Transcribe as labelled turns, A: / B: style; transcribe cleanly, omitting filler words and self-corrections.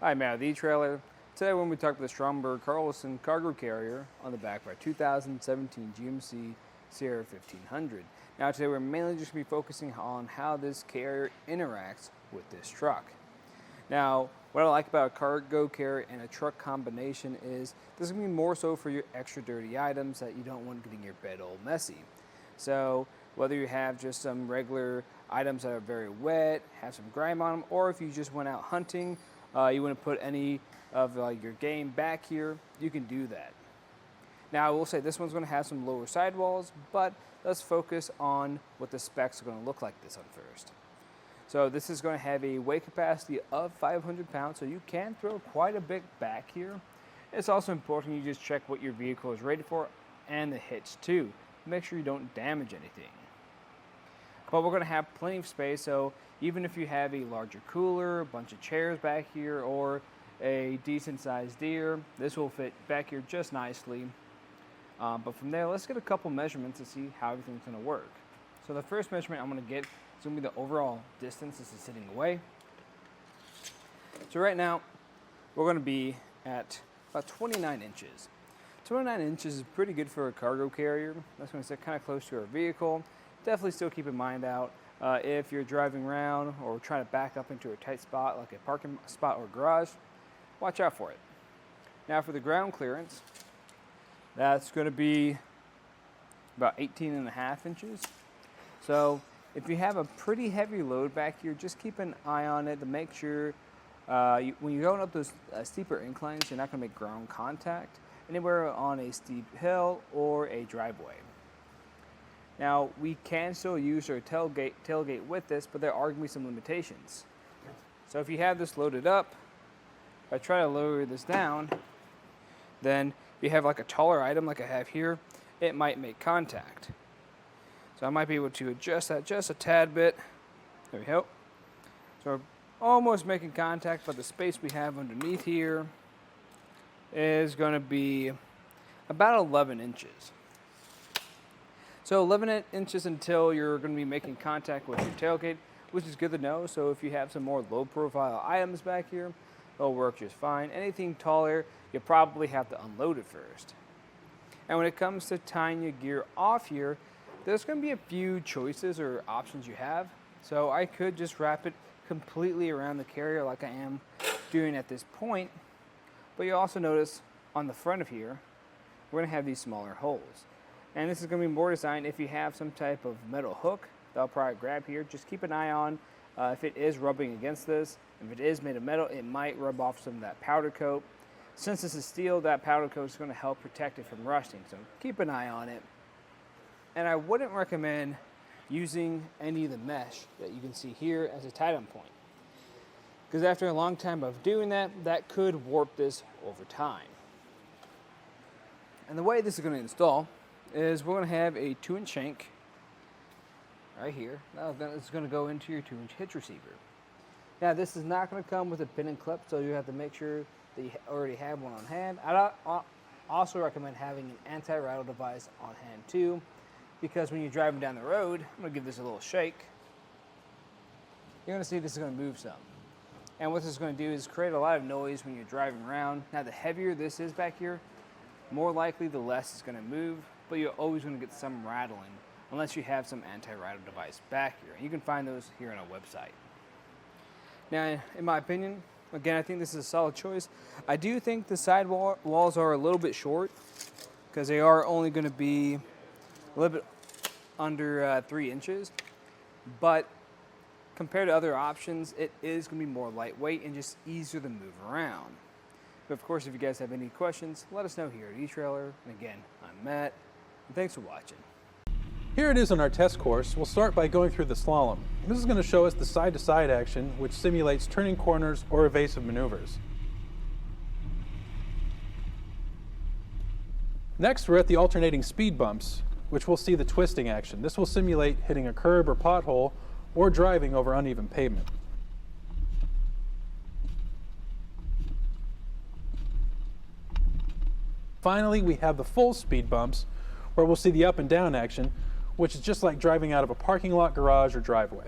A: Hi, Matt, the etrailer. Today, when we talk about the Stromberg Carlson Hitch-Cargo-Carrier on the back of our 2017 GMC Sierra 1500. Now, today we're mainly just going to be focusing on how this carrier interacts with this truck. Now, what I like about a cargo carrier and a truck combination is this is going to be more so for your extra dirty items that you don't want getting your bed all messy. So, whether you have just some regular items that are very wet, have some grime on them, or if you just went out hunting, you want to put any of your game back here, you can do that. Now I will say this one's going to have some lower sidewalls, but let's focus on what the specs are going to look like this one first. So this is going to have a weight capacity of 500 pounds, so you can throw quite a bit back here. It's also important you just check what your vehicle is rated for and the hitch too. Make sure you don't damage anything. But we're going to have plenty of space, so even if you have a larger cooler, a bunch of chairs back here, or a decent sized deer, this will fit back here just nicely. But from there, let's get a couple measurements to see how everything's going to work. So the first measurement I'm going to get is going to be the overall distance this is sitting away. So right now, we're going to be at about 29 inches. 29 inches is pretty good for a cargo carrier. That's going to sit kind of close to our vehicle. Definitely still keep in mind out if you're driving around or trying to back up into a tight spot like a parking spot or garage, watch out for it. Now for the ground clearance, that's going to be about 18.5 inches. So if you have a pretty heavy load back here, just keep an eye on it to make sure when you're going up those steeper inclines, you're not going to make ground contact anywhere on a steep hill or a driveway. Now, we can still use our tailgate with this, but there are going to be some limitations. So if you have this loaded up, if I try to lower this down, then if you have like a taller item like I have here, it might make contact. So I might be able to adjust that just a tad bit. There we go. So we're almost making contact, but the space we have underneath here is going to be about 11 inches. So 11 inches until you're going to be making contact with your tailgate, which is good to know. So if you have some more low profile items back here, it'll work just fine. Anything taller, you probably have to unload it first. And when it comes to tying your gear off here, there's going to be a few choices or options you have. So I could just wrap it completely around the carrier like I am doing at this point. But you also notice on the front of here, we're going to have these smaller holes. And this is going to be more designed if you have some type of metal hook that'll probably grab here. Just keep an eye on if it is rubbing against this. If it is made of metal, it might rub off some of that powder coat. Since this is steel, that powder coat is going to help protect it from rusting. So keep an eye on it. And I wouldn't recommend using any of the mesh that you can see here as a tie-down point. Because after a long time of doing that, that could warp this over time. And the way this is going to install is we're going to have a 2-inch shank right here. Now it's going to go into your 2-inch hitch receiver. Now this is not going to come with a pin and clip, so you have to make sure that you already have one on hand. I also recommend having an anti-rattle device on hand too, because when you're driving down the road, I'm going to give this a little shake. You're going to see this is going to move some. And what this is going to do is create a lot of noise when you're driving around. Now the heavier this is back here, more likely the less it's going to move, but you're always going to get some rattling unless you have some anti-rattle device back here. You can find those here on our website. Now, in my opinion, again, I think this is a solid choice. I do think the sidewalls are a little bit short because they are only going to be a little bit under 3 inches, but compared to other options, it is going to be more lightweight and just easier to move around. But of course, if you guys have any questions, let us know here at eTrailer. And again, I'm Matt, and thanks for watching.
B: Here it is on our test course. We'll start by going through the slalom. This is going to show us the side-to-side action, which simulates turning corners or evasive maneuvers. Next, we're at the alternating speed bumps, which we'll see the twisting action. This will simulate hitting a curb or pothole or driving over uneven pavement. Finally, we have the full speed bumps, where we'll see the up and down action, which is just like driving out of a parking lot, garage, or driveway.